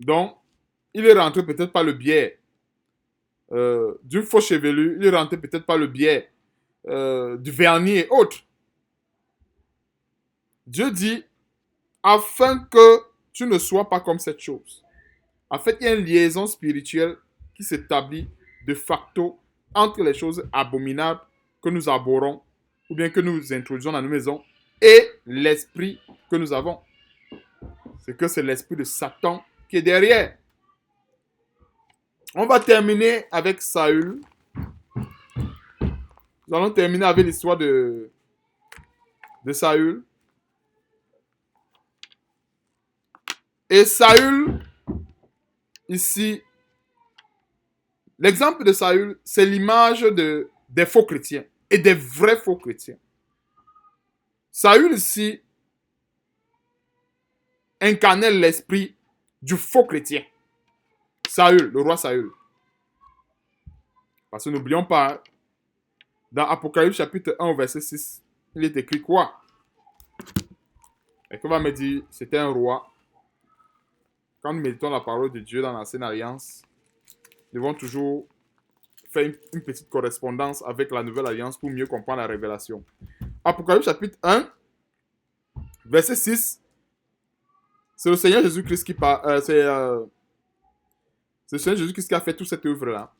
Donc, il est rentré peut-être par le biais d'une fausse chevelure, il est rentré peut-être par le biais du vernis et autres. Dieu dit, afin que tu ne sois pas comme cette chose. En fait, il y a une liaison spirituelle qui s'établit de facto entre les choses abominables que nous abhorrons ou bien que nous introduisons dans nos maisons et l'esprit que nous avons. C'est que c'est l'esprit de Satan qui est derrière. On va terminer avec Saül. Nous allons terminer avec l'histoire de Saül. Et Saül, ici, l'exemple de Saül, c'est l'image des faux chrétiens et des vrais faux chrétiens. Saül, ici, incarnait l'esprit du faux chrétien. Saül, le roi Saül. Parce que n'oublions pas, dans Apocalypse chapitre 1 verset 6, il est écrit quoi? Et qu'on va me dire, c'était un roi. Quand nous méditons la parole de Dieu dans l'Ancienne Alliance, nous devons toujours faire une petite correspondance avec la Nouvelle Alliance pour mieux comprendre la révélation. Apocalypse chapitre 1, verset 6, c'est le Seigneur Jésus-Christ qui parle. C'est le Seigneur Jésus-Christ qui a fait toute cette œuvre-là.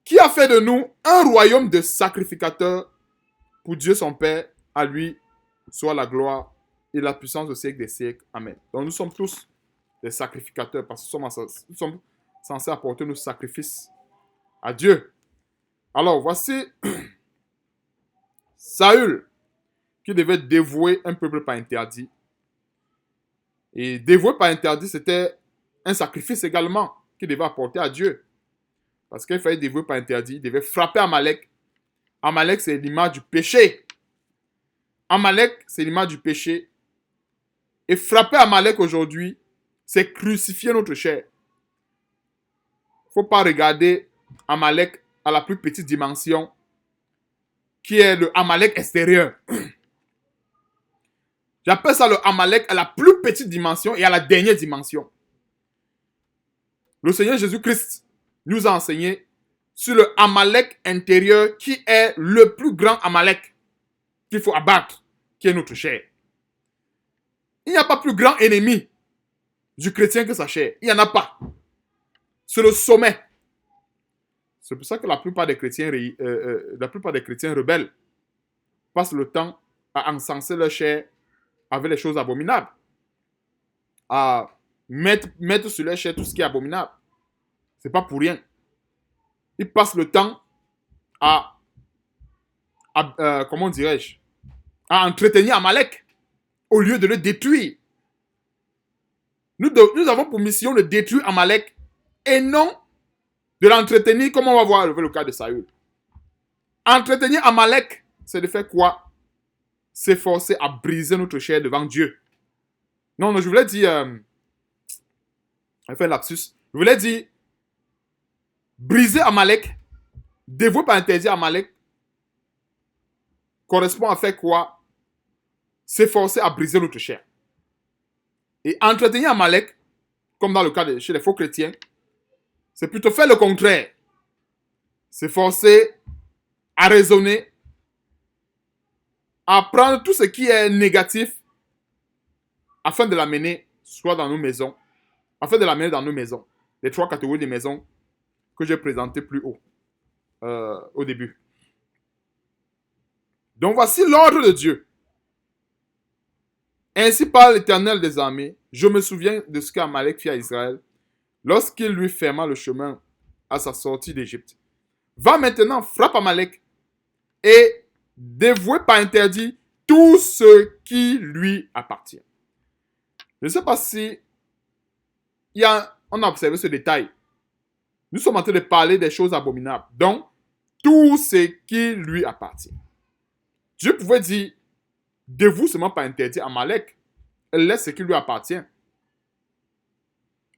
Qui a fait de nous un royaume de sacrificateurs pour Dieu son Père, à lui soit la gloire et la puissance au siècle des siècles. Amen. Donc nous sommes tous des sacrificateurs parce que nous sommes censés apporter nos sacrifices à Dieu. Alors voici Saül qui devait dévouer un peuple par interdit. Et dévouer par interdit, c'était un sacrifice également qu'il devait apporter à Dieu. Parce qu'il fallait dévouer par interdit, il devait frapper Amalek. Amalek, c'est l'image du péché. Amalek, c'est l'image du péché. Et frapper Amalek aujourd'hui, c'est crucifier notre chair. Il ne faut pas regarder Amalek à la plus petite dimension, qui est le Amalek extérieur. J'appelle ça le Amalek à la plus petite dimension et à la dernière dimension. Le Seigneur Jésus-Christ nous a enseigné sur le Amalek intérieur qui est le plus grand Amalek qu'il faut abattre, qui est notre chair. Il n'y a pas plus grand ennemi du chrétien que sa chair. Il n'y en a pas. C'est le sommet. C'est pour ça que la plupart des chrétiens rebelles passent le temps à encenser leur chair avec les choses abominables. À mettre sur leur chair tout ce qui est abominable. C'est pas pour rien. Ils passent le temps à comment dirais-je, à entretenir Amalek au lieu de le détruire. Nous avons pour mission de détruire Amalek et non de l'entretenir comme on va voir le cas de Saül. Entretenir Amalek, c'est de faire quoi? S'efforcer à briser notre chair devant Dieu. Non, je voulais dire... j'ai fait un lapsus. Je voulais dire... briser Amalek, dévouer par interdit Amalek, correspond à faire quoi? S'efforcer à briser notre chair. Et entretenir Amalek, comme dans le cas chez les faux chrétiens, c'est plutôt faire le contraire. S'efforcer à raisonner, à prendre tout ce qui est négatif afin de l'amener soit dans nos maisons, afin de l'amener dans nos maisons. Les trois catégories de maisons que j'ai présentées plus haut, au début. Donc voici l'ordre de Dieu. Ainsi parle l'Éternel des armées, je me souviens de ce qu'Amalek fit à Israël lorsqu'il lui ferma le chemin à sa sortie d'Égypte. Va maintenant, frappe Amalek et dévouer par interdit tout ce qui lui appartient. Je ne sais pas si on a observé ce détail. Nous sommes en train de parler des choses abominables. Donc, tout ce qui lui appartient. Dieu pouvait dire, dévoue seulement par interdit Amalek, elle laisse ce qui lui appartient.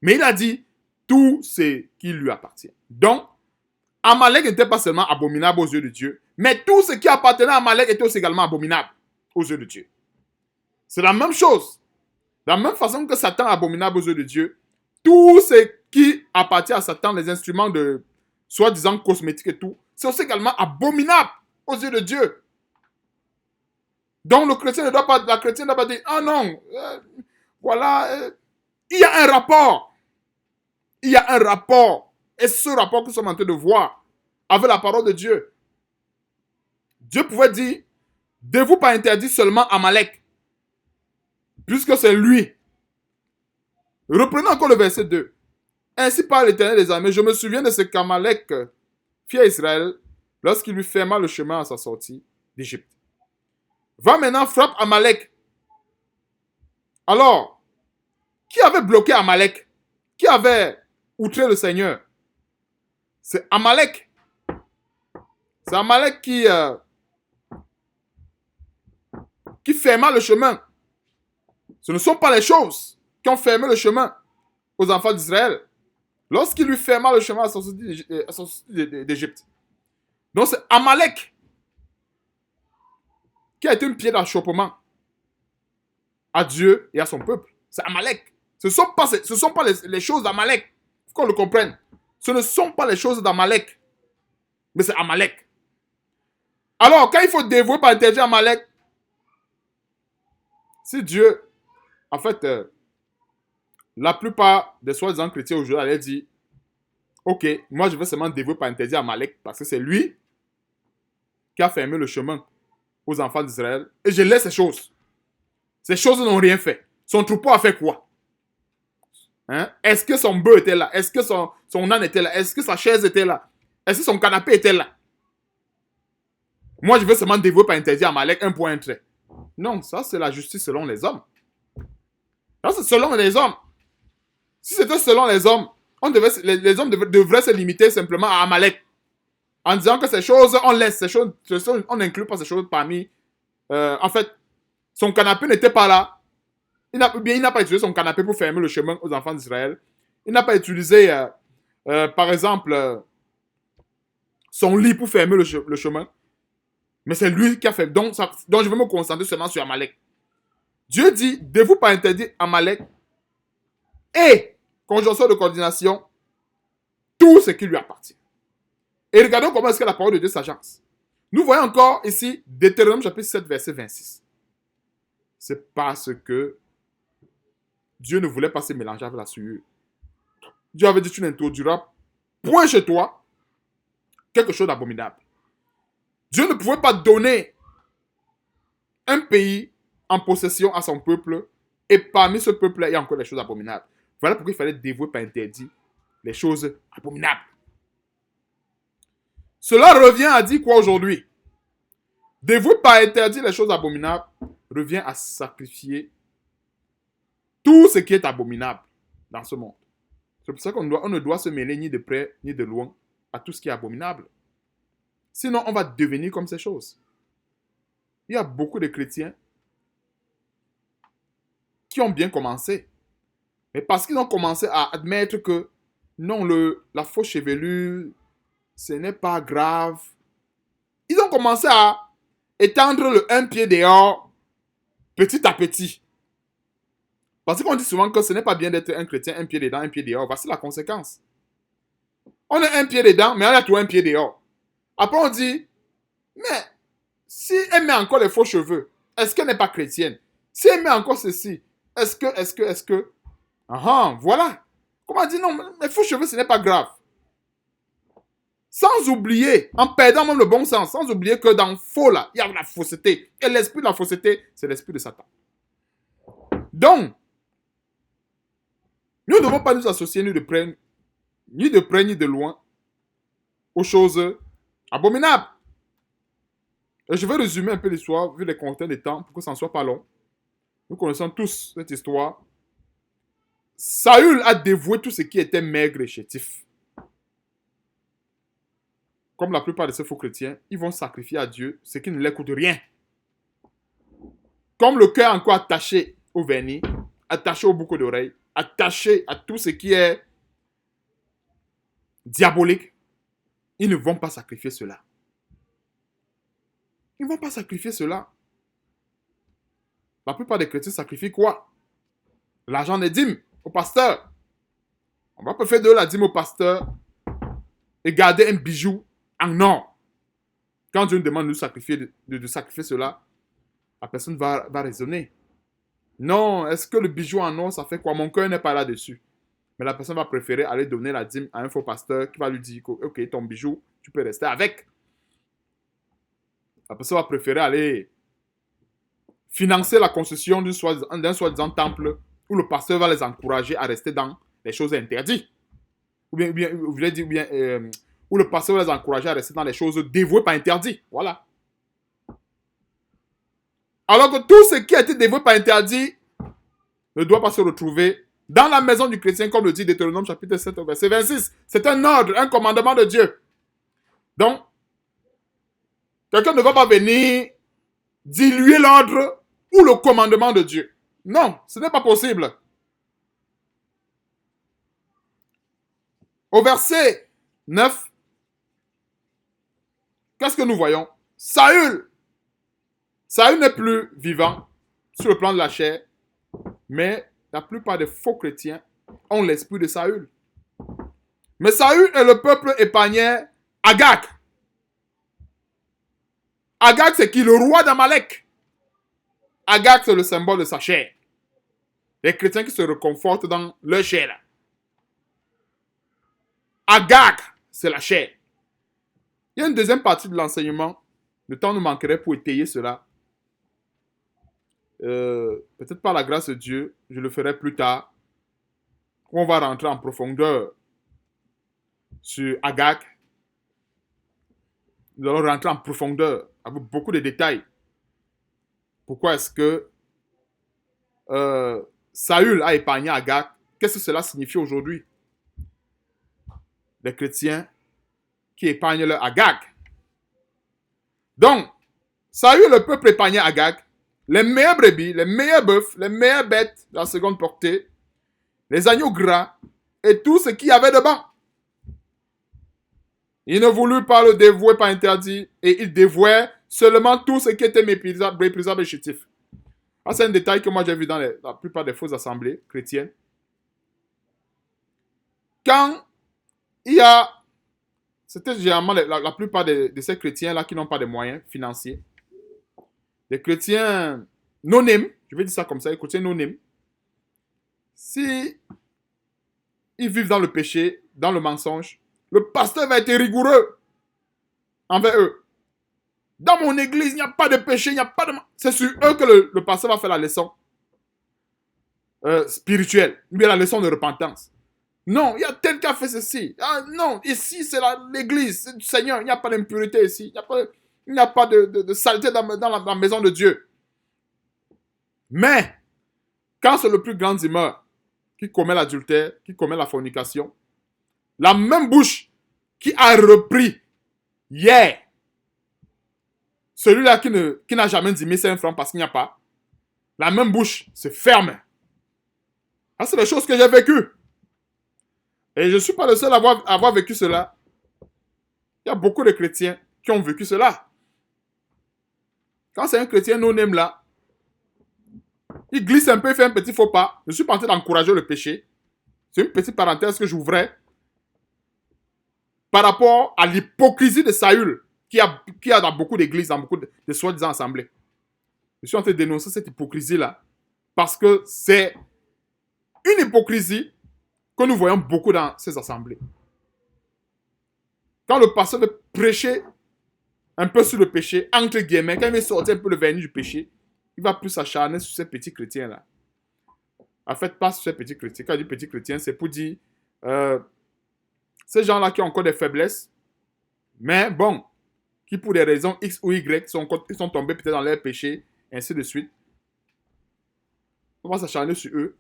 Mais il a dit, tout ce qui lui appartient. Donc, Amalek n'était pas seulement abominable aux yeux de Dieu, mais tout ce qui appartenait à Amalek était aussi également abominable aux yeux de Dieu. C'est la même chose. De la même façon que Satan est abominable aux yeux de Dieu, tout ce qui appartient à Satan, les instruments de soi-disant cosmétiques et tout, c'est aussi également abominable aux yeux de Dieu. Donc le chrétien ne doit pas, la chrétienne ne doit pas dire, ah non, voilà, il y a un rapport. Il y a un rapport. Et ce rapport que nous sommes en train de voir avec la parole de Dieu. Dieu pouvait dire, de vous pas interdire seulement Amalek, puisque c'est lui. Reprenons encore le verset 2. Ainsi parle l'Éternel des armées, je me souviens de ce qu'Amalek fit à Israël lorsqu'il lui ferma le chemin à sa sortie d'Égypte. Va maintenant, frappe Amalek. Alors, qui avait bloqué Amalek? Qui avait outré le Seigneur? C'est Amalek. C'est Amalek qui ferma le chemin. Ce ne sont pas les choses qui ont fermé le chemin aux enfants d'Israël lorsqu'il lui ferma le chemin à son sortie d'Égypte. Donc c'est Amalek qui a été un pied d'achoppement à Dieu et à son peuple. C'est Amalek. Ce ne sont pas les choses d'Amalek. Il faut qu'on le comprenne. Ce ne sont pas les choses d'Amalek. Mais c'est Amalek. Alors, quand il faut dévouer par interdire Amalek, si Dieu, en fait, la plupart des soi-disant chrétiens aujourd'hui allaient dire, ok, moi je vais seulement dévouer par interdire Amalek parce que c'est lui qui a fermé le chemin aux enfants d'Israël et je laisse ces choses. Ces choses n'ont rien fait. Son troupeau a fait quoi? Hein? Est-ce que son bœuf était là? Est-ce que son âne était là? Est-ce que sa chaise était là? Est-ce que son canapé était là? Moi, je veux seulement dévouer par interdire Amalek, un point, un trait. Non, ça, c'est la justice selon les hommes. Ça, c'est selon les hommes. Si c'était selon les hommes, les hommes devraient se limiter simplement à Amalek. En disant que ces choses, on laisse ces choses, on n'inclut pas ces choses parmi... en fait, son canapé n'était pas là. Il n'a pas utilisé son canapé pour fermer le chemin aux enfants d'Israël. Il n'a pas utilisé, par exemple, son lit pour fermer le chemin. Mais c'est lui qui a fait. Donc je vais me concentrer seulement sur Amalek. Dieu dit, de vous pas interdire Amalek et, conjonction de coordination, tout ce qui lui appartient. Et regardons comment est-ce que la parole de Dieu s'agence. Nous voyons encore ici, Deutéronome chapitre 7, verset 26. C'est parce que Dieu ne voulait pas se mélanger avec la souillure. Dieu avait dit, tu n'introduiras point chez toi quelque chose d'abominable. Dieu ne pouvait pas donner un pays en possession à son peuple et parmi ce peuple-là, il y a encore des choses abominables. Voilà pourquoi il fallait dévouer par interdit les choses abominables. Cela revient à dire quoi aujourd'hui? Dévouer par interdit les choses abominables revient à sacrifier tout ce qui est abominable dans ce monde. C'est pour ça qu'on ne doit se mêler ni de près ni de loin à tout ce qui est abominable. Sinon, on va devenir comme ces choses. Il y a beaucoup de chrétiens qui ont bien commencé. Mais parce qu'ils ont commencé à admettre que non, la fausse chevelure, ce n'est pas grave. Ils ont commencé à étendre le un pied dehors petit à petit. Parce qu'on dit souvent que ce n'est pas bien d'être un chrétien, un pied dedans, un pied dehors. Voici la conséquence. On a un pied dedans, mais on a tout un pied dehors. Après on dit, mais si elle met encore les faux cheveux, est-ce qu'elle n'est pas chrétienne? Si elle met encore ceci, est-ce que... Ah, voilà. Comment dire, non, les faux cheveux, ce n'est pas grave. Sans oublier, en perdant même le bon sens, sans oublier que dans faux là, il y a la fausseté. Et l'esprit de la fausseté, c'est l'esprit de Satan. Donc, nous ne devons pas nous associer ni de près ni de loin aux choses abominables. Et je vais résumer un peu l'histoire, vu les contraintes des temps, pour que ça ne soit pas long. Nous connaissons tous cette histoire. Saül a dévoué tout ce qui était maigre et chétif. Comme la plupart de ces faux chrétiens, ils vont sacrifier à Dieu ce qui ne leur coûte rien. Comme le cœur encore attaché au vernis, attaché au boucle d'oreille, attaché à tout ce qui est diabolique, ils ne vont pas sacrifier cela. Ils ne vont pas sacrifier cela. La plupart des chrétiens sacrifient quoi? L'argent des dîmes au pasteur. On va pas faire de la dîme au pasteur et garder un bijou en or. Quand Dieu nous demande de sacrifier cela, la personne va raisonner. Non, est-ce que le bijou en or, ça fait quoi? Mon cœur n'est pas là-dessus. Mais la personne va préférer aller donner la dîme à un faux pasteur qui va lui dire, ok, ton bijou, tu peux rester avec. La personne va préférer aller financer la construction d'un soi-disant temple où le pasteur va les encourager à rester dans les choses interdites. Ou bien où le pasteur va les encourager à rester dans les choses dévouées par interdit. Voilà. Alors que tout ce qui a été dévoué par interdit ne doit pas se retrouver dans la maison du chrétien, comme le dit Deutéronome chapitre 7, verset 26. C'est un ordre, un commandement de Dieu. Donc, quelqu'un ne va pas venir diluer l'ordre ou le commandement de Dieu. Non, ce n'est pas possible. Au verset 9, qu'est-ce que nous voyons? Saül n'est plus vivant sur le plan de la chair, mais la plupart des faux chrétiens ont l'esprit de Saül. Mais Saül et le peuple épargnait Agag. Agag, c'est qui? Le roi d'Amalek. Agag, c'est le symbole de sa chair. Les chrétiens qui se reconfortent dans leur chair. Agag, c'est la chair. Il y a une deuxième partie de l'enseignement. Le temps nous manquerait pour étayer cela. Peut-être par la grâce de Dieu, je le ferai plus tard. On va rentrer en profondeur sur Agag. Nous allons rentrer en profondeur avec beaucoup de détails. Pourquoi est-ce que Saül a épargné Agag? Qu'est-ce que cela signifie aujourd'hui? Les chrétiens qui épargnent leur Agag. Donc, Saül, le peuple épargnait Agag. Les meilleures brebis, les meilleurs bœufs, les meilleures bêtes de la seconde portée, les agneaux gras et tout ce qu'il y avait dedans. Il ne voulut pas le dévouer par interdit et il dévouait seulement tout ce qui était méprisable et chétif. C'est un détail que moi j'ai vu dans la plupart des fausses assemblées chrétiennes. Quand il y a, c'était généralement la plupart de ces chrétiens-là qui n'ont pas de moyens financiers. Les chrétiens non-name, je vais dire ça comme ça, les chrétiens non-name, si ils vivent dans le péché, dans le mensonge, le pasteur va être rigoureux envers eux. Dans mon église, il n'y a pas de péché, il n'y a pas de... C'est sur eux que le pasteur va faire la leçon spirituelle, ou bien la leçon de repentance. Non, il y a tel qui a fait ceci. Ah, non, ici c'est l'église, c'est du Seigneur, il n'y a pas d'impurité ici, il n'y a pas de saleté dans la maison de Dieu. Mais, quand c'est le plus grand des meurtres qui commet l'adultère, qui commet la fornication, la même bouche qui a repris hier, celui-là qui n'a jamais dit 5 francs parce qu'il n'y a pas, la même bouche se ferme. Ça, c'est des choses que j'ai vécues. Et je ne suis pas le seul à avoir vécu cela. Il y a beaucoup de chrétiens qui ont vécu cela. Quand c'est un chrétien non-name là, il glisse un peu, il fait un petit faux pas. Je suis pas en train d'encourager le péché. C'est une petite parenthèse que j'ouvrais par rapport à l'hypocrisie de Saül qui a dans beaucoup d'églises, dans beaucoup de soi-disant assemblées. Je suis en train de dénoncer cette hypocrisie-là parce que c'est une hypocrisie que nous voyons beaucoup dans ces assemblées. Quand le pasteur veut prêcher un peu sur le péché, entre guillemets, quand il veut sortir un peu le vernis du péché, il va plus s'acharner sur ces petits chrétiens-là. En fait, pas sur ces petits chrétiens. Quand il dit petits chrétiens, c'est pour dire ces gens-là qui ont encore des faiblesses, mais bon, qui pour des raisons X ou Y sont tombés peut-être dans leur péché, ainsi de suite. On va s'acharner sur eux.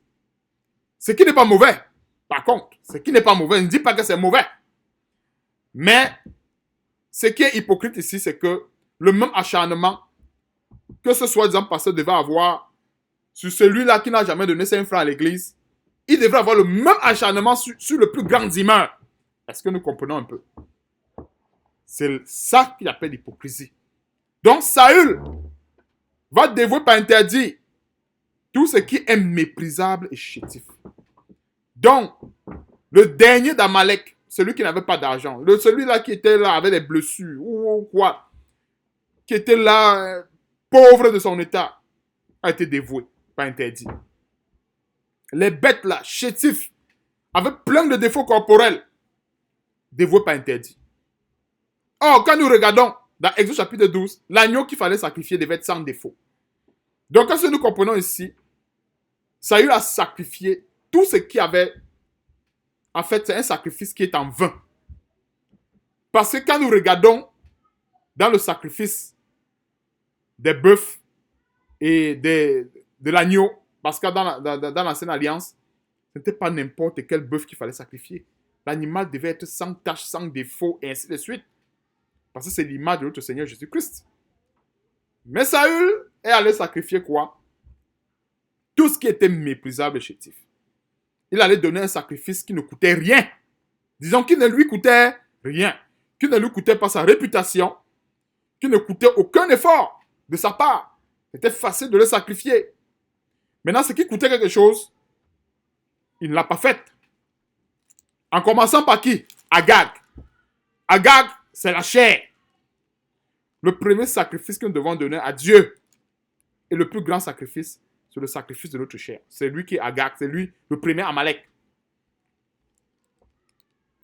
Ce qui n'est pas mauvais. Par contre, ce qui n'est pas mauvais, ne dit pas que c'est mauvais. Mais ce qui est hypocrite ici, c'est que le même acharnement que ce soi-disant pasteur devait avoir sur celui-là qui n'a jamais donné 5 francs à l'église, il devrait avoir le même acharnement sur le plus grand dimeur. Est-ce que nous comprenons un peu? C'est ça qu'il appelle l'hypocrisie. Donc Saül va dévouer par interdit tout ce qui est méprisable et chétif. Donc, Le dernier d'Amalek, celui qui n'avait pas d'argent, celui-là qui était là avec des blessures, ou quoi, qui était là, pauvre de son état, a été dévoué, pas interdit. Les bêtes là, chétifs, avec plein de défauts corporels, dévoué, pas interdit. Or, quand nous regardons dans Exode chapitre 12, l'agneau qu'il fallait sacrifier devait être sans défaut. Donc, quand nous comprenons ici, Saül a sacrifié tout ce qui avait. En fait, c'est un sacrifice qui est en vain. Parce que quand nous regardons dans le sacrifice des bœufs et de l'agneau, parce que dans l'ancienne alliance, ce n'était pas n'importe quel bœuf qu'il fallait sacrifier. L'animal devait être sans tache, sans défaut, et ainsi de suite. Parce que c'est l'image de notre Seigneur Jésus-Christ. Mais Saül est allé sacrifier quoi? Tout ce qui était méprisable et chétif. Il allait donner un sacrifice qui ne coûtait rien. Disons qu'il ne lui coûtait rien. Qui ne lui coûtait pas sa réputation. Qui ne coûtait aucun effort de sa part. C'était facile de le sacrifier. Maintenant, ce qui coûtait quelque chose, il ne l'a pas fait. En commençant par qui? Agag. Agag, c'est la chair. Le premier sacrifice que nous devons donner à Dieu. Et le plus grand sacrifice, c'est le sacrifice de notre chair. C'est lui qui est Agag. C'est lui, le premier Amalek.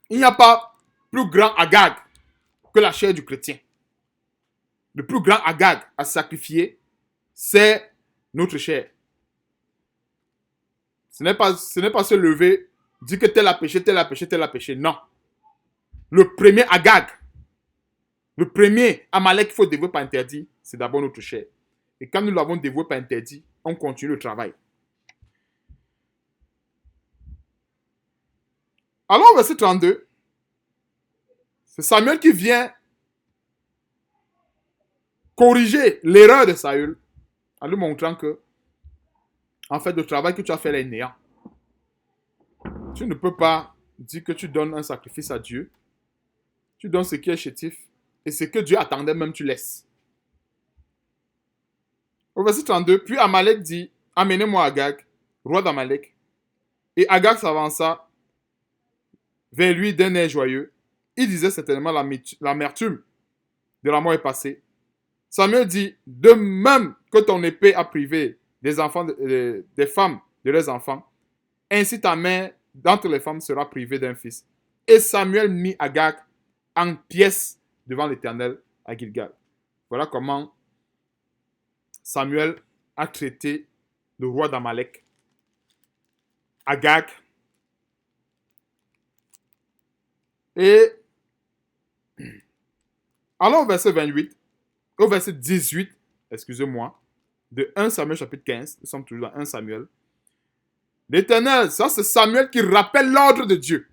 Il n'y a pas plus grand Agag que la chair du chrétien. Le plus grand Agag à sacrifier, c'est notre chair. Ce n'est pas se lever, dire que tel a péché, tel a péché, tel a péché. Non. Le premier Agag, le premier Amalek qu'il faut dévouer par interdit, c'est d'abord notre chair. Et quand nous l'avons dévoué par interdit, on continue le travail. Alors, verset 32, c'est Samuel qui vient corriger l'erreur de Saül en lui montrant que, en fait, le travail que tu as fait est néant. Tu ne peux pas dire que tu donnes un sacrifice à Dieu. Tu donnes ce qui est chétif. Et ce que Dieu attendait même, tu laisses. Au verset 32, puis Amalek dit, amenez-moi Agag, roi d'Amalek. Et Agag s'avança vers lui d'un air joyeux. Il disait certainement l'amertume de la mort est passée. Samuel dit, de même que ton épée a privé des enfants, des femmes de leurs enfants, ainsi ta mère d'entre les femmes sera privée d'un fils. Et Samuel mit Agag en pièces devant l'Éternel à Gilgal. Voilà comment Samuel a traité le roi d'Amalek, Agag. Et alors au verset 28, au verset 18, excusez-moi, de 1 Samuel chapitre 15, nous sommes toujours dans 1 Samuel. L'Éternel, ça c'est Samuel qui rappelle l'ordre de Dieu.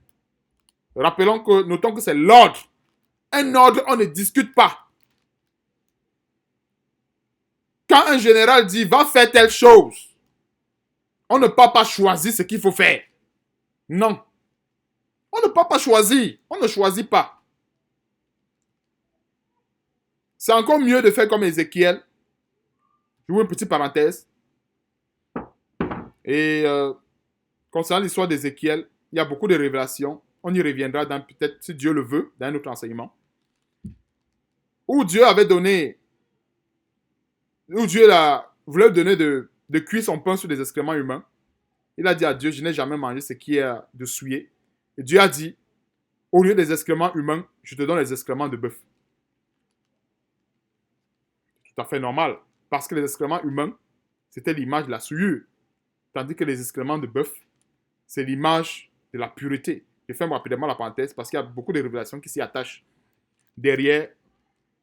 Notons que c'est l'ordre. Un ordre, on ne discute pas. Quand un général dit, va faire telle chose, on ne peut pas choisir ce qu'il faut faire. Non. On ne peut pas choisir. On ne choisit pas. C'est encore mieux de faire comme Ézéchiel. Je vous une petite parenthèse. Et concernant l'histoire d'Ézéchiel, il y a beaucoup de révélations. On y reviendra dans peut-être, si Dieu le veut, dans un autre enseignement. Où Dieu avait donné, où Dieu voulait donner de cuire son pain sur des excréments humains. Il a dit à Dieu, je n'ai jamais mangé ce qui est de souillé. Et Dieu a dit, au lieu des excréments humains, je te donne les excréments de bœuf. Tout à fait normal. Parce que les excréments humains, c'était l'image de la souillure. Tandis que les excréments de bœuf, c'est l'image de la pureté. Je ferme rapidement la parenthèse parce qu'il y a beaucoup de révélations qui s'y attachent. Derrière,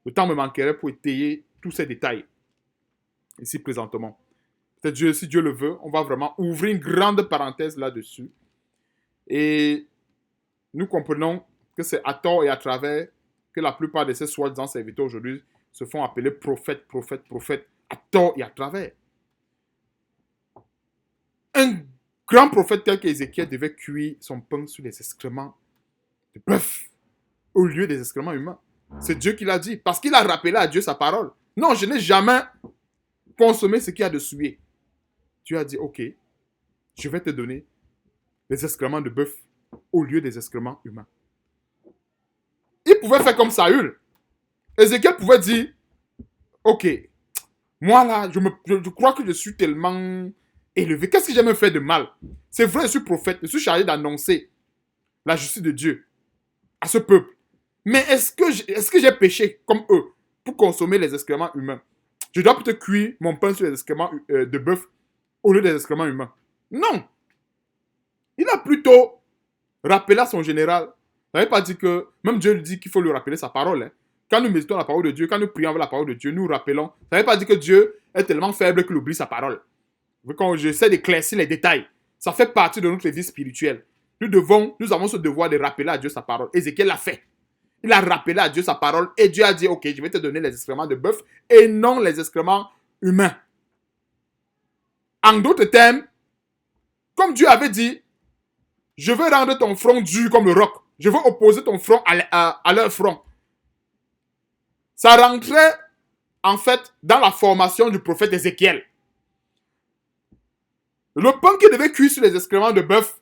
le temps me manquerait pour étayer tous ces détails. Ici, présentement. Peut-être si Dieu le veut, on va vraiment ouvrir une grande parenthèse là-dessus. Et nous comprenons que c'est à tort et à travers que la plupart de ces soi-disant serviteurs aujourd'hui se font appeler prophètes, à tort et à travers. Un grand prophète tel qu'Ézéchiel devait cuire son pain sur les excréments de bœuf au lieu des excréments humains. C'est Dieu qui l'a dit, parce qu'il a rappelé à Dieu sa parole. Non, je n'ai jamais consommé ce qu'il y a de souillé. Dieu a dit, ok, je vais te donner les excréments de bœuf au lieu des excréments humains. Il pouvait faire comme Saül. Ézéchiel pouvait dire, ok, moi là, je crois que je suis tellement élevé. Qu'est-ce que j'ai même fait de mal? C'est vrai, je suis prophète, je suis chargé d'annoncer la justice de Dieu à ce peuple. Mais est-ce que j'ai péché comme eux pour consommer les excréments humains? Je dois peut-être cuire mon pain sur les excréments de bœuf au lieu des excréments humains. Non. Il a plutôt rappelé à son général. Ça ne veut pas dire que, même Dieu lui dit qu'il faut lui rappeler sa parole. Hein. Quand nous méditons la parole de Dieu, quand nous prions avec la parole de Dieu, nous rappelons. Ça ne veut pas dire que Dieu est tellement faible qu'il oublie sa parole. Quand j'essaie d'éclaircir les détails, ça fait partie de notre vie spirituelle. Nous avons ce devoir de rappeler à Dieu sa parole. Ézéchiel l'a fait. Il a rappelé à Dieu sa parole et Dieu a dit, ok, je vais te donner les excréments de bœuf et non les excréments humains. En d'autres termes, comme Dieu avait dit, je veux rendre ton front dur comme le roc. Je veux opposer ton front à leur front. Ça rentrait, en fait, dans la formation du prophète Ézéchiel. Le pain qui devait cuire sur les excréments de bœuf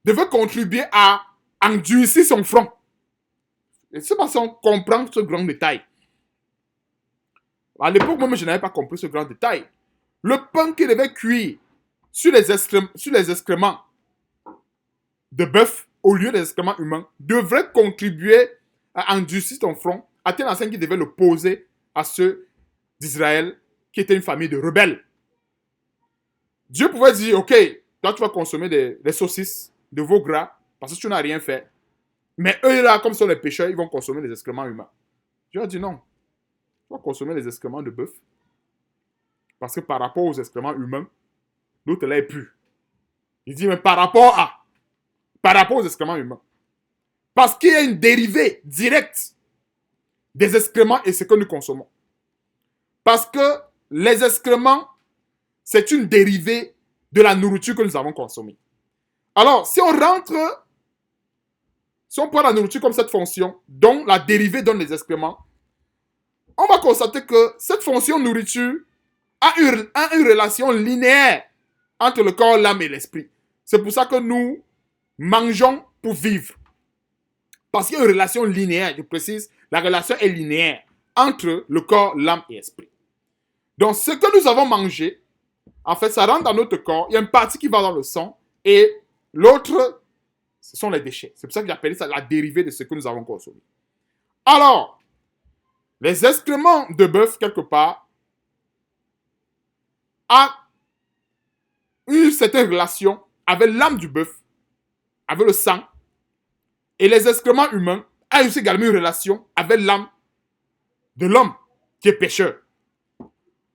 devait contribuer à endurcir son front. Et c'est parce qu'on comprend ce grand détail. À l'époque, moi, je n'avais pas compris ce grand détail. Le pain qui devait cuire sur les excréments de bœuf au lieu des excréments humains devrait contribuer à endurcir ton front à tel enseigne qui devait le poser à ceux d'Israël qui étaient une famille de rebelles. Dieu pouvait dire, ok, toi tu vas consommer des saucisses, de veau gras, parce que tu n'as rien fait. Mais eux là, comme sont les pécheurs, ils vont consommer les excréments humains. Dieu a dit non. Tu vas consommer les excréments de bœuf. Parce que par rapport aux excréments humains, l'autre là est pur. Il dit, mais par rapport aux excréments humains. Parce qu'il y a une dérivée directe des excréments et ce que nous consommons. Parce que les excréments, c'est une dérivée de la nourriture que nous avons consommée. Alors, si on prend la nourriture comme cette fonction, dont la dérivée donne les excréments, on va constater que cette fonction nourriture a une relation linéaire entre le corps, l'âme et l'esprit. C'est pour ça que nous mangeons pour vivre. Parce qu'il y a une relation linéaire, je précise, la relation est linéaire entre le corps, l'âme et l'esprit. Donc, ce que nous avons mangé, en fait, ça rentre dans notre corps, il y a une partie qui va dans le sang, et l'autre, ce sont les déchets. C'est pour ça que j'appelle ça la dérivée de ce que nous avons consommé. Alors, les excréments de bœuf, quelque part, a une certaine relation avec l'âme du bœuf, avec le sang, et les excréments humains a aussi également une relation avec l'âme de l'homme qui est pécheur.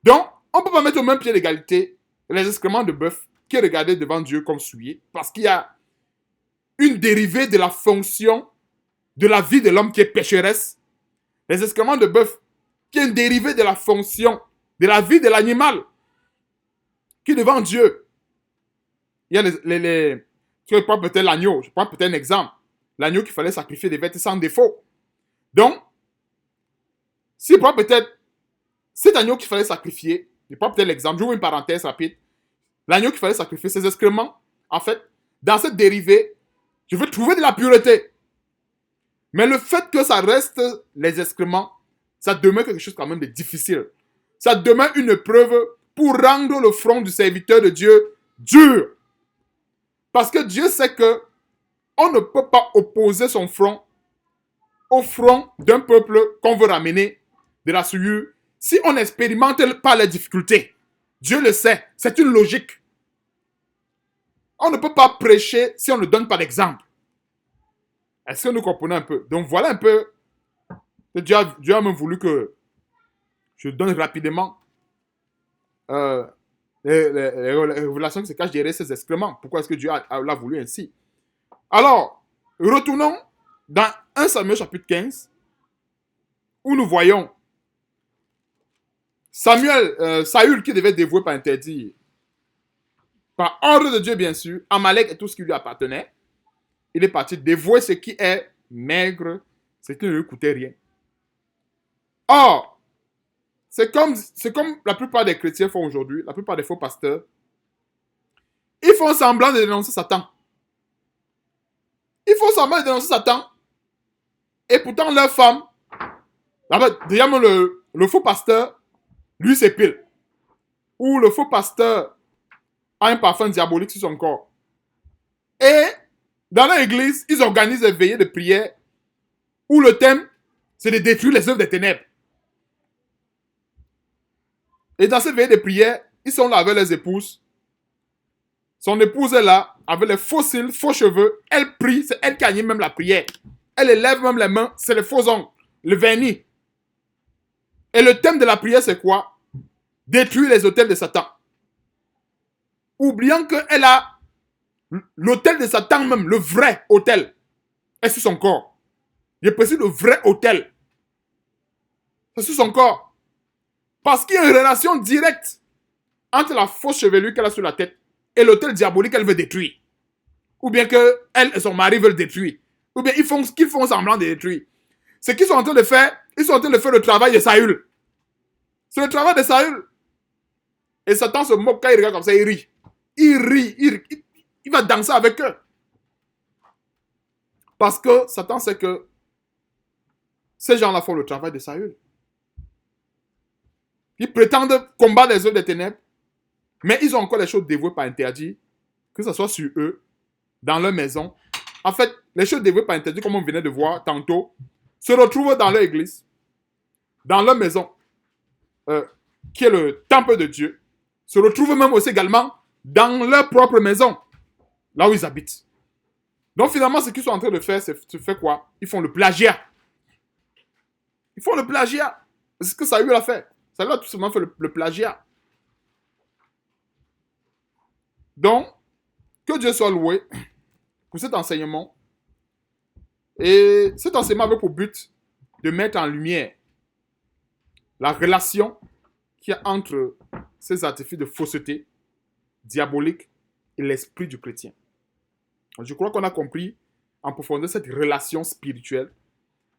Donc, on ne peut pas mettre au même pied d'égalité les excréments de bœuf qui est regardé devant Dieu comme souillé, parce qu'il y a une dérivée de la fonction de la vie de l'homme qui est pécheresse. Les excréments de bœuf qui est une dérivée de la fonction de la vie de l'animal qui est devant Dieu. Il y a tu prends peut-être l'agneau, je prends peut-être un exemple. L'agneau qu'il fallait sacrifier devait être sans défaut. Donc, si je prends peut-être cet agneau qu'il fallait sacrifier, je prends peut-être l'exemple, j'ouvre une parenthèse rapide. L'agneau qu'il fallait sacrifier, ces excréments, en fait, dans cette dérivée, je veux trouver de la pureté. Mais le fait que ça reste les excréments, ça demeure quelque chose quand même de difficile. Ça demeure une preuve pour rendre le front du serviteur de Dieu dur. Parce que Dieu sait que on ne peut pas opposer son front au front d'un peuple qu'on veut ramener de la souillure si on n'expérimente pas les difficultés. Dieu le sait, c'est une logique. On ne peut pas prêcher si on ne donne pas d'exemple. Est-ce que nous comprenons un peu? Donc voilà un peu. Dieu a même voulu que je donne rapidement les révélations qui se cachent derrière ces excréments. Pourquoi est-ce que Dieu l'a voulu ainsi? Alors, retournons dans 1 Samuel chapitre 15, où nous voyons Saül qui devait dévouer par interdit, par ordre de Dieu bien sûr, Amalek et tout ce qui lui appartenait. Il est parti dévouer ce qui est maigre, ce qui ne lui coûtait rien. Or, c'est comme la plupart des chrétiens font aujourd'hui, la plupart des faux pasteurs. Ils font semblant de dénoncer Satan. Ils font semblant de dénoncer Satan. Et pourtant, leur femme, déjà même le faux pasteur, lui s'épile. Ou le faux pasteur a un parfum diabolique sur son corps. Et dans leur église, ils organisent des veillées de prière où le thème, c'est de détruire les œuvres des ténèbres. Et dans cette veillée de prière, ils sont là avec leurs épouses. Son épouse est là, avec les faux cils, faux cheveux. Elle prie, c'est elle qui anime même la prière. Elle élève même les mains, c'est les faux ongles, le vernis. Et le thème de la prière, c'est quoi? Détruire les autels de Satan. Oubliant qu'elle a l'autel de Satan même, le vrai autel, est sur son corps. Je précise le vrai autel. C'est sur son corps. Parce qu'il y a une relation directe entre la fausse chevelure qu'elle a sur la tête et l'autel diabolique qu'elle veut détruire. Ou bien qu'elle et son mari veulent détruire. Ou bien qu'ils font semblant de détruire. Ce qu'ils sont en train de faire, ils sont en train de faire le travail de Saül. C'est le travail de Saül. Et Satan se moque quand il regarde comme ça, il rit. Il rit, il va danser avec eux. Parce que Satan sait que ces gens-là font le travail de Saül. Ils prétendent combattre les œuvres des ténèbres, mais ils ont encore les choses dévouées par interdit, que ce soit sur eux, dans leur maison. En fait, les choses dévouées par interdit, comme on venait de voir tantôt, se retrouvent dans leur église, dans leur maison, qui est le temple de Dieu, se retrouvent même aussi également dans leur propre maison, là où ils habitent. Donc finalement, ce qu'ils sont en train de faire, c'est quoi? Ils font le plagiat. Ils font le plagiat. C'est ce que Saül a fait. Saül a tout simplement fait le plagiat. Donc, que Dieu soit loué pour cet enseignement. Et cet enseignement avait pour but de mettre en lumière la relation qu'il y a entre ces artifices de fausseté diabolique et l'esprit du chrétien. Je crois qu'on a compris en profondeur cette relation spirituelle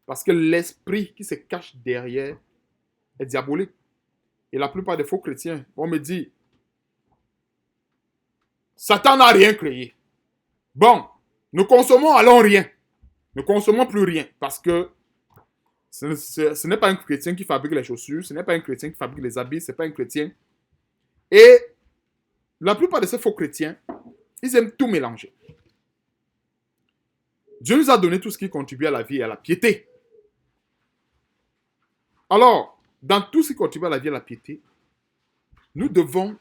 parce que l'esprit qui se cache derrière est diabolique. Et la plupart des faux chrétiens vont me dire, Satan n'a rien créé. Bon, nous consommons alors rien. Ne consommons plus rien parce que ce n'est pas un chrétien qui fabrique les chaussures, ce n'est pas un chrétien qui fabrique les habits, ce n'est pas un chrétien. Et la plupart de ces faux chrétiens, ils aiment tout mélanger. Dieu nous a donné tout ce qui contribue à la vie et à la piété. Alors, dans tout ce qui contribue à la vie et à la piété, nous devons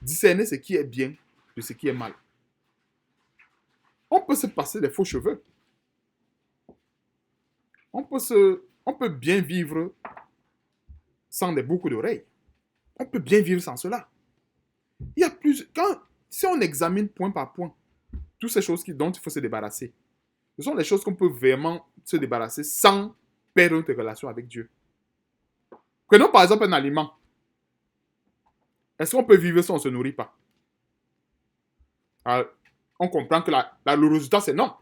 discerner ce qui est bien de ce qui est mal. On peut se passer des faux cheveux. On peut bien vivre sans des boucles d'oreilles. On peut bien vivre sans cela. Il y a si on examine point par point toutes ces choses dont il faut se débarrasser, ce sont les choses qu'on peut vraiment se débarrasser sans perdre notre relation avec Dieu. Prenons par exemple un aliment. Est-ce qu'on peut vivre si on ne se nourrit pas? Alors, on comprend que le résultat, c'est non.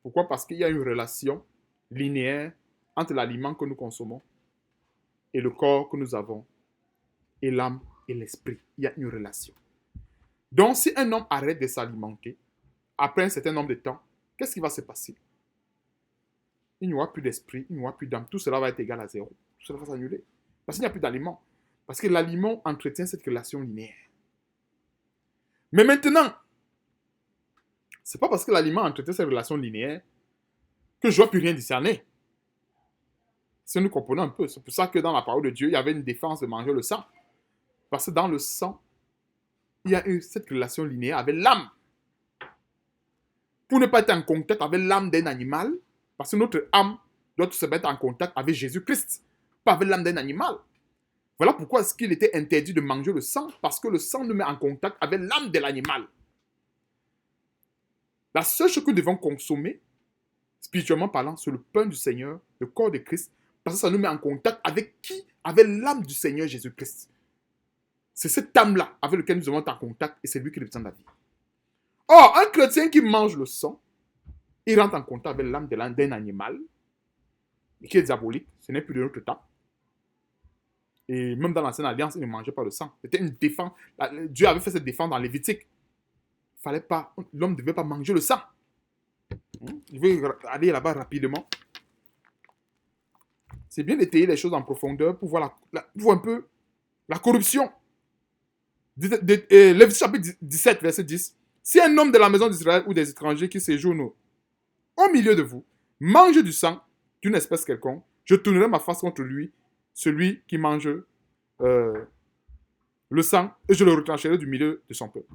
Pourquoi? Parce qu'il y a une relation linéaire entre l'aliment que nous consommons et le corps que nous avons, et l'âme et l'esprit. Il y a une relation. Donc, si un homme arrête de s'alimenter, après un certain nombre de temps, qu'est-ce qui va se passer? Il n'y aura plus d'esprit, il n'y aura plus d'âme. Tout cela va être égal à zéro. Tout cela va s'annuler. Parce qu'il n'y a plus d'aliment. Parce que l'aliment entretient cette relation linéaire. Mais maintenant, ce n'est pas parce que l'aliment entretient cette relation linéaire que je ne dois plus rien discerner. Si nous comprenons un peu, c'est pour ça que dans la parole de Dieu, il y avait une défense de manger le sang. Parce que dans le sang, il y a eu cette relation linéaire avec l'âme. Pour ne pas être en contact avec l'âme d'un animal, parce que notre âme doit se mettre en contact avec Jésus-Christ, pas avec l'âme d'un animal. Voilà pourquoi est-ce qu'il était interdit de manger le sang, parce que le sang nous met en contact avec l'âme de l'animal. La seule chose que nous devons consommer, spirituellement parlant, c'est le pain du Seigneur, le corps de Christ, parce que ça nous met en contact avec qui? Avec l'âme du Seigneur Jésus-Christ. C'est cette âme-là avec laquelle nous devons être en contact et c'est lui qui représente la vie. Or, un chrétien qui mange le sang, il rentre en contact avec l'âme d'un animal, qui est diabolique, ce n'est plus de notre temps. Et même dans l'ancienne alliance, il ne mangeait pas le sang. C'était une défense. Dieu avait fait cette défense dans Lévitique. L'homme ne devait pas manger le sang. Je vais aller là-bas rapidement. C'est bien d'étayer les choses en profondeur pour voir, pour un peu la corruption. Lévitique chapitre 17, verset 10. Si un homme de la maison d'Israël ou des étrangers qui séjournent au milieu de vous mange du sang d'une espèce quelconque, je tournerai ma face contre lui, celui qui mange le sang, et je le retrancherai du milieu de son peuple.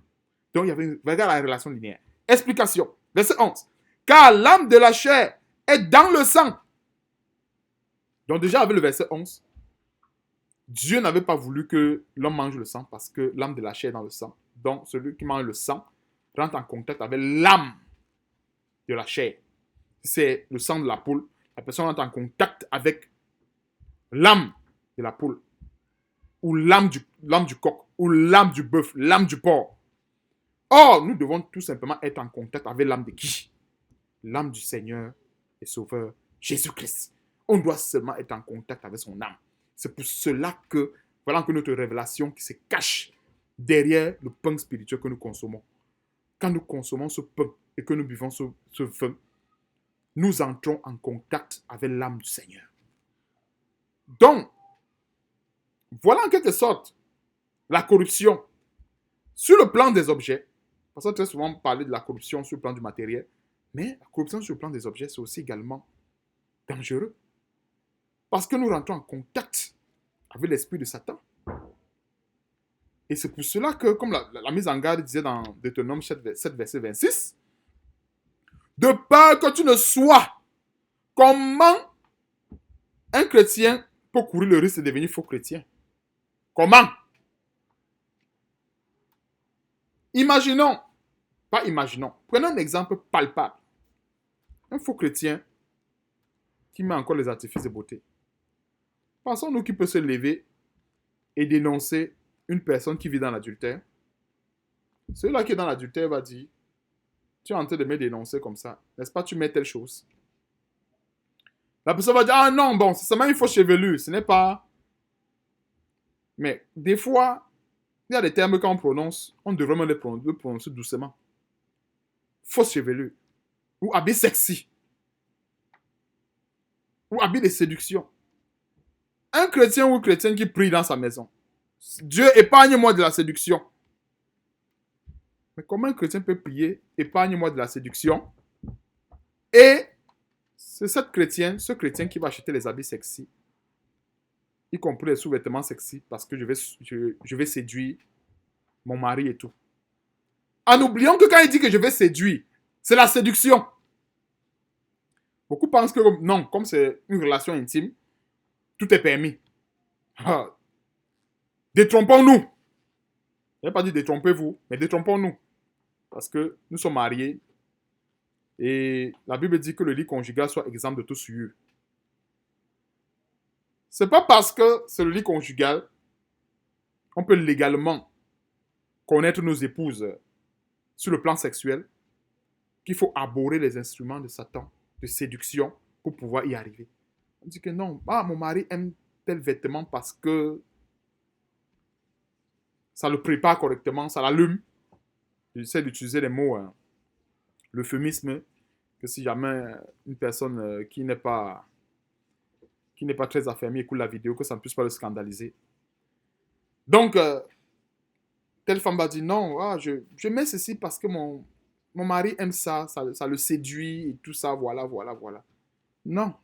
Donc, il y avait regarde la relation linéaire. Explication. Verset 11. Car l'âme de la chair est dans le sang. Donc, déjà, avec le verset 11, Dieu n'avait pas voulu que l'homme mange le sang parce que l'âme de la chair est dans le sang. Donc, celui qui mange le sang rentre en contact avec l'âme de la chair. C'est le sang de la poule. La personne rentre en contact avec l'âme de la poule, ou l'âme du coq, ou l'âme du bœuf, l'âme du porc. Or, nous devons tout simplement être en contact avec l'âme de qui? L'âme du Seigneur et Sauveur Jésus-Christ. On doit seulement être en contact avec son âme. C'est pour cela que, voilà que notre révélation qui se cache derrière le pain spirituel que nous consommons. Quand nous consommons ce pain et que nous buvons ce vin, nous entrons en contact avec l'âme du Seigneur. Donc, voilà en quelque sorte la corruption sur le plan des objets. Parce qu'on a très souvent parlé de la corruption sur le plan du matériel. Mais la corruption sur le plan des objets, c'est aussi également dangereux. Parce que nous rentrons en contact avec l'esprit de Satan. Et c'est pour cela que, comme la mise en garde disait dans Deutéronome 7, verset 26, de peur que tu ne sois, comment un chrétien peut courir le risque de devenir faux chrétien? Comment? Imaginons, prenons un exemple palpable. Un faux chrétien qui met encore les artifices de beauté. Pensons-nous qu'il peut se lever et dénoncer une personne qui vit dans l'adultère. Celui-là qui est dans l'adultère va dire, tu es en train de me dénoncer comme ça, n'est-ce pas, tu mets telle chose. La personne va dire, ah non, bon, c'est seulement une fausse chevelure, ce n'est pas... Mais des fois, il y a des termes qu'on prononce, on devrait même les prononcer doucement. Fausse chevelure, ou habit sexy, ou habit de séduction. Un chrétien ou une chrétienne qui prie dans sa maison, Dieu épargne-moi de la séduction. Mais comment un chrétien peut prier, épargne-moi de la séduction, et c'est ce chrétien qui va acheter les habits sexy, y compris les sous-vêtements sexy, parce que je vais séduire mon mari et tout. En oubliant que quand il dit que je vais séduire, c'est la séduction. Beaucoup pensent que non, comme c'est une relation intime, tout est permis. Ah. Détrompons-nous. Je n'ai pas dit détrompez-vous, mais détrompons-nous. Parce que nous sommes mariés et la Bible dit que le lit conjugal soit exempt de tout souillure. C'est pas parce que c'est le lit conjugal, on peut légalement connaître nos épouses sur le plan sexuel, qu'il faut abhorrer les instruments de Satan, de séduction, pour pouvoir y arriver. On dit que non, mon mari aime tel vêtement parce que ça le prépare correctement, ça l'allume. J'essaie d'utiliser les mots, l'euphémisme, que si jamais une personne qui n'est pas très affermie écoute la vidéo, que ça ne puisse pas le scandaliser. Donc, telle femme va dire non, je mets ceci parce que mon mari aime ça le séduit et tout ça, voilà. Non.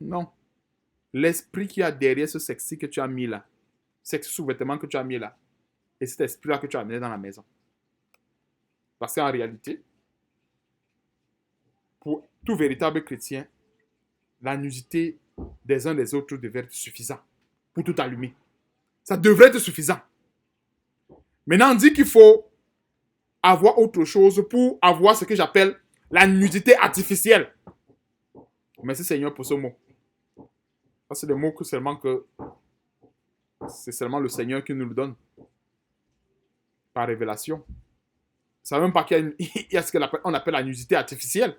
L'esprit qu'il y a derrière ce sexy que tu as mis là, ce sous-vêtement que tu as mis là, et cet esprit-là que tu as amené dans la maison. Parce qu'en réalité, pour tout véritable chrétien, la nudité des uns des autres devrait être suffisant pour tout allumer. Ça devrait être suffisant. Maintenant, on dit qu'il faut avoir autre chose pour avoir ce que j'appelle la nudité artificielle. Merci Seigneur pour ce mot. Ça, c'est des mots que c'est seulement le Seigneur qui nous le donne. Par révélation. Vous ne savez même pas qu'il y a ce qu'on appelle la nudité artificielle.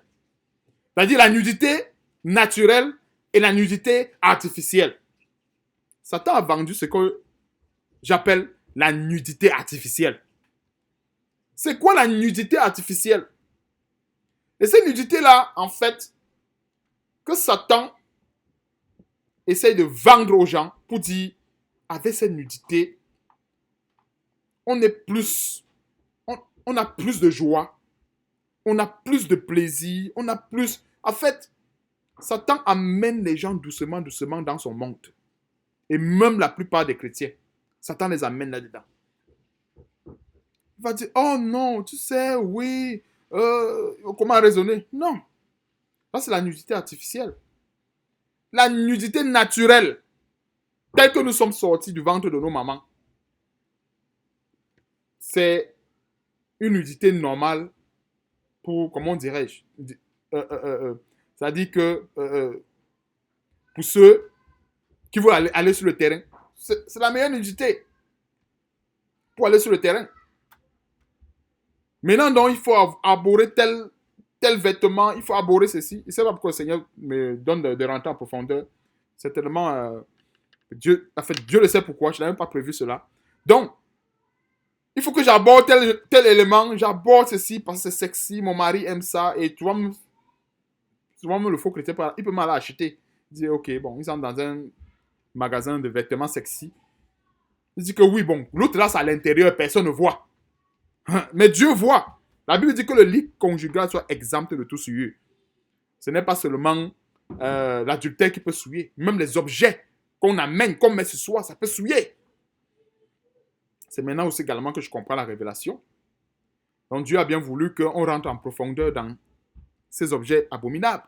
C'est-à-dire la nudité naturelle et la nudité artificielle. Satan a vendu ce que j'appelle la nudité artificielle. C'est quoi la nudité artificielle? Et cette nudité-là, en fait, que Satan essaye de vendre aux gens pour dire, avec cette nudité, on est plus, on a plus de joie, on a plus de plaisir, on a plus... En fait, Satan amène les gens doucement, doucement dans son monde. Et même la plupart des chrétiens, Satan les amène là-dedans. Il va dire, oh non, tu sais, oui, comment raisonner? Non, ça c'est la nudité artificielle. La nudité naturelle, telle que nous sommes sortis du ventre de nos mamans, c'est une nudité normale pour, comment dirais-je, c'est-à-dire que pour ceux qui veulent aller sur le terrain, c'est la meilleure nudité pour aller sur le terrain. Maintenant, donc, il faut abhorrer tel vêtement, il faut abhorrer ceci. Je ne sais pas pourquoi le Seigneur me donne de rentrer en profondeur. C'est tellement... Dieu le sait pourquoi, je n'avais même pas prévu cela. Donc, il faut que j'aborde tel élément, j'aborde ceci parce que c'est sexy, mon mari aime ça, et tu vois, souvent le faux chrétien, il peut mal acheter. Il dit, ok, bon, ils sont dans un magasin de vêtements sexy. Il dit que oui, bon, l'autre là, c'est à l'intérieur, personne ne voit. Mais Dieu voit. La Bible dit que le lit conjugal soit exempt de tout souillure. Ce n'est pas seulement l'adultère qui peut souiller. Même les objets qu'on amène, qu'on met ce soir, ça peut souiller. C'est maintenant aussi également que je comprends la révélation. Donc Dieu a bien voulu qu'on rentre en profondeur dans ces objets abominables.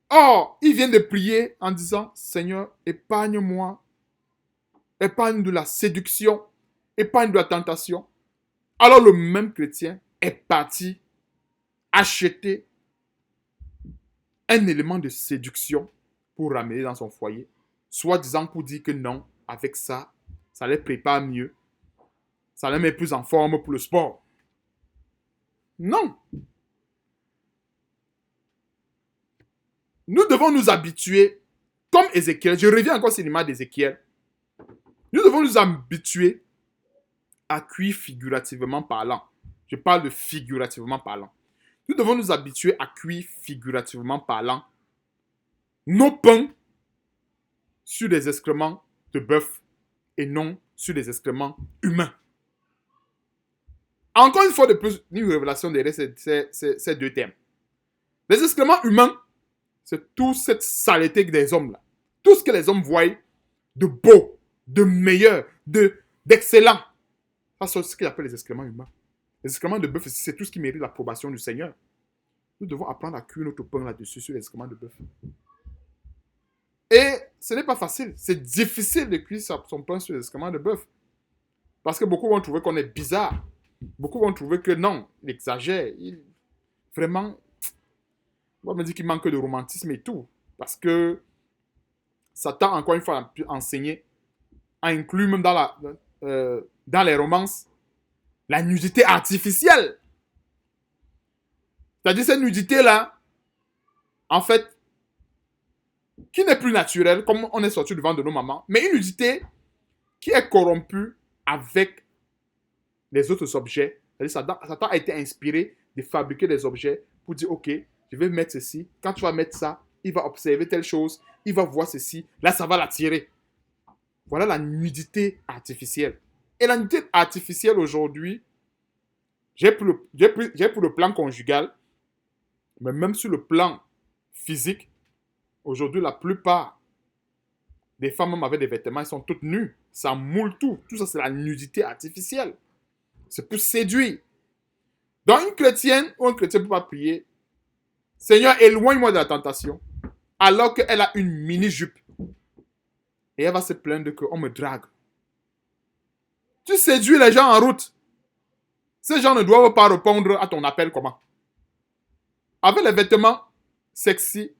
Or, il vient de prier en disant, Seigneur, épargne-moi, épargne de la séduction, épargne de la tentation. Alors le même chrétien est parti acheter un élément de séduction pour ramener dans son foyer, soi-disant pour dire que non, avec ça, ça les prépare mieux, ça les met plus en forme pour le sport. Non. Nous devons nous habituer, comme Ézéchiel, je reviens encore sur l'image d'Ézéchiel, nous devons nous habituer à cuire figurativement parlant. Je parle de figurativement parlant. Nous devons nous habituer à cuire figurativement parlant nos pains sur des excréments de bœuf et non sur des excréments humains. Encore une fois de plus, une révélation derrière ces deux termes. Les excréments humains, c'est toute cette saleté des hommes là. Tout ce que les hommes voient de beau, de meilleur, d'excellent. Ça, c'est ce qu'ils appellent les excréments humains. Les excréments de bœuf, c'est tout ce qui mérite l'approbation du Seigneur. Nous devons apprendre à cuire notre pain là-dessus, sur les excréments de bœuf. Et ce n'est pas facile. C'est difficile de cuire son pain sur les excréments de bœuf. Parce que beaucoup vont trouver qu'on est bizarre. Beaucoup vont trouver que non, il exagère. Vraiment, on va me dire qu'il manque de romantisme et tout. Parce que Satan, encore une fois, a enseigné, a inclus même dans les romances, la nudité artificielle. C'est-à-dire cette nudité-là, en fait, qui n'est plus naturelle, comme on est sorti du ventre de nos mamans, mais une nudité qui est corrompue avec les autres objets. C'est-à-dire Satan a été inspiré de fabriquer des objets pour dire, ok, je vais mettre ceci. Quand tu vas mettre ça, il va observer telle chose, il va voir ceci. Là, ça va l'attirer. Voilà la nudité artificielle. Et la nudité artificielle aujourd'hui, j'ai pour le plan conjugal, mais même sur le plan physique, aujourd'hui, la plupart des femmes, même avec des vêtements, elles sont toutes nues. Ça moule tout. Tout ça, c'est la nudité artificielle. C'est pour séduire. Donc, une chrétienne ou un chrétien ne peut pas prier, Seigneur, éloigne-moi de la tentation, alors qu'elle a une mini-jupe. Et elle va se plaindre qu'on me drague. Tu séduis les gens en route. Ces gens ne doivent pas répondre à ton appel comment? Avec les vêtements sexy,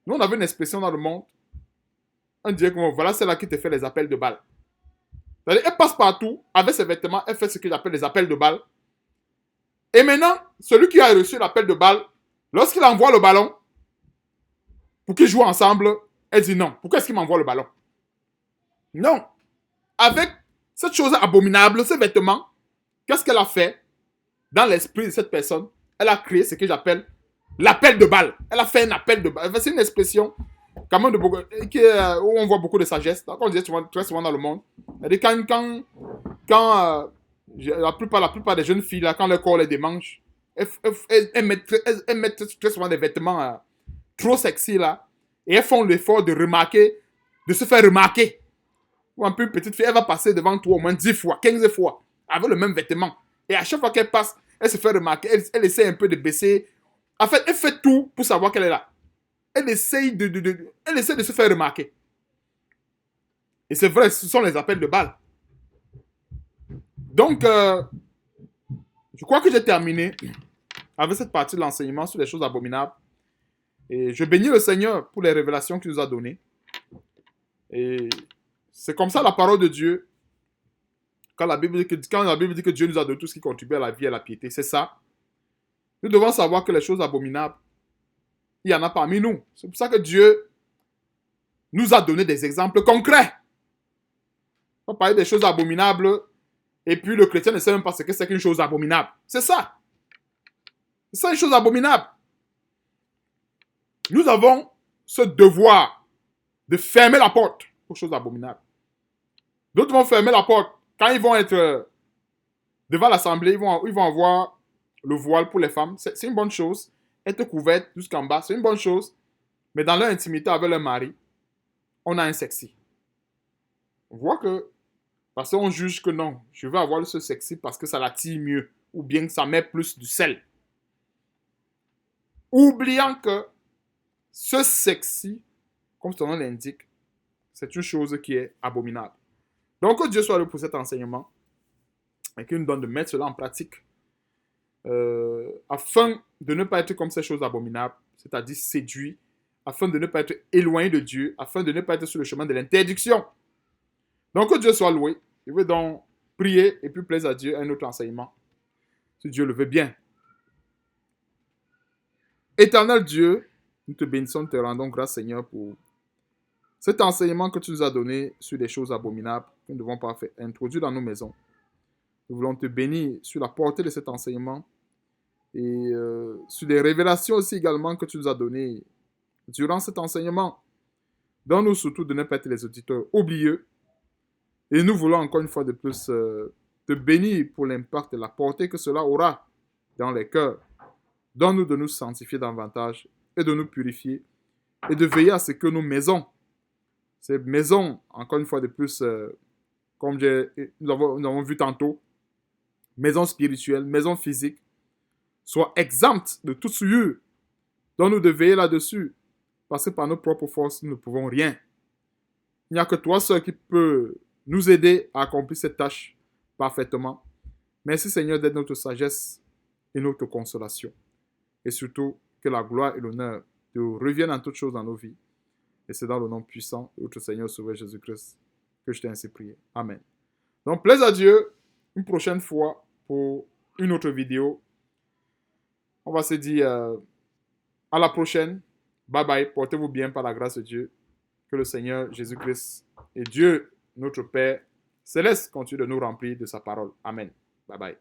nous on avait une expression dans le monde. On dirait que voilà celle-là qui te fait les appels de balles. C'est-à-dire, elle passe partout, avec ses vêtements, elle fait ce que j'appelle les appels de balles. Et maintenant, celui qui a reçu l'appel de balle, lorsqu'il envoie le ballon, pour qu'ils jouent ensemble, elle dit non. Pourquoi est-ce qu'il m'envoie le ballon? Non. Avec cette chose abominable, ces vêtements, qu'est-ce qu'elle a fait dans l'esprit de cette personne? elle a créé ce que j'appelle l'appel de balle. Elle a fait un appel de balle. C'est une expression quand même où on voit beaucoup de sagesse. Donc, on dit très souvent dans le monde. C'est-à-dire quand la plupart des jeunes filles, là, quand leur corps les démange, elles mettent très souvent des vêtements trop sexy là. Et elles font l'effort de remarquer, de se faire remarquer. Ou un peu une petite fille, elle va passer devant toi au moins 10 fois, 15 fois, avec le même vêtement. Et à chaque fois qu'elle passe, elle se fait remarquer, elle essaie un peu de baisser. En fait, elle fait tout pour savoir qu'elle est là. Elle essaie de se faire remarquer. Et c'est vrai, ce sont les appels de balle. Donc, je crois que j'ai terminé avec cette partie de l'enseignement sur les choses abominables. Et je bénis le Seigneur pour les révélations qu'il nous a données. Et c'est comme ça la parole de Dieu. Quand la Bible dit que Dieu nous a donné tout ce qui contribue à la vie et à la piété, c'est ça. Nous devons savoir que les choses abominables, il y en a parmi nous. C'est pour ça que Dieu nous a donné des exemples concrets. On va parler des choses abominables et puis le chrétien ne sait même pas ce que c'est qu'une chose abominable. C'est ça. C'est ça une chose abominable. Nous avons ce devoir de fermer la porte aux choses abominables. D'autres vont fermer la porte. Quand ils vont être devant l'assemblée, ils vont avoir le voile pour les femmes. C'est une bonne chose. Être couverte jusqu'en bas, c'est une bonne chose. Mais dans leur intimité avec leur mari, on a un sexy. On voit que, parce qu'on juge que non, je veux avoir ce sexy parce que ça l'attire mieux. Ou bien que ça met plus du sel. Oubliant que ce sexy, comme son nom l'indique, c'est une chose qui est abominable. Donc, que Dieu soit là pour cet enseignement et qu'il nous donne de mettre cela en pratique afin de ne pas être comme ces choses abominables, c'est-à-dire séduit, afin de ne pas être éloigné de Dieu, afin de ne pas être sur le chemin de l'interdiction. Donc, que Dieu soit loué. Je vais donc prier et puis plaise à Dieu un autre enseignement, si Dieu le veut bien. Éternel Dieu, nous te bénissons, nous te rendons grâce, Seigneur, pour cet enseignement que tu nous as donné sur les choses abominables que nous ne devons pas faire introduire dans nos maisons. Nous voulons te bénir sur la portée de cet enseignement et sur les révélations aussi également que tu nous as données durant cet enseignement. Donne-nous surtout de ne pas être les auditeurs oublieux. Et nous voulons encore une fois de plus te bénir pour l'impact et la portée que cela aura dans les cœurs. Donne-nous de nous sanctifier davantage et de nous purifier et de veiller à ce que nos maisons, ces maisons, encore une fois de plus, comme nous avons vu tantôt, maisons spirituelles, maisons physiques, soient exemptes de toute souillure. Donne-nous de veiller là-dessus, parce que par nos propres forces, nous ne pouvons rien. Il n'y a que toi seul qui peux nous aider à accomplir cette tâche parfaitement. Merci Seigneur d'être notre sagesse et notre consolation. Et surtout, que la gloire et l'honneur te reviennent en toutes choses dans nos vies. Et c'est dans le nom puissant de notre Seigneur Sauveur Jésus-Christ que je t'ai ainsi prié. Amen. Donc, plaise à Dieu une prochaine fois pour une autre vidéo. On va se dire à la prochaine. Bye bye. Portez-vous bien par la grâce de Dieu. Que le Seigneur Jésus-Christ et Dieu, notre Père céleste, continue de nous remplir de sa parole. Amen. Bye bye.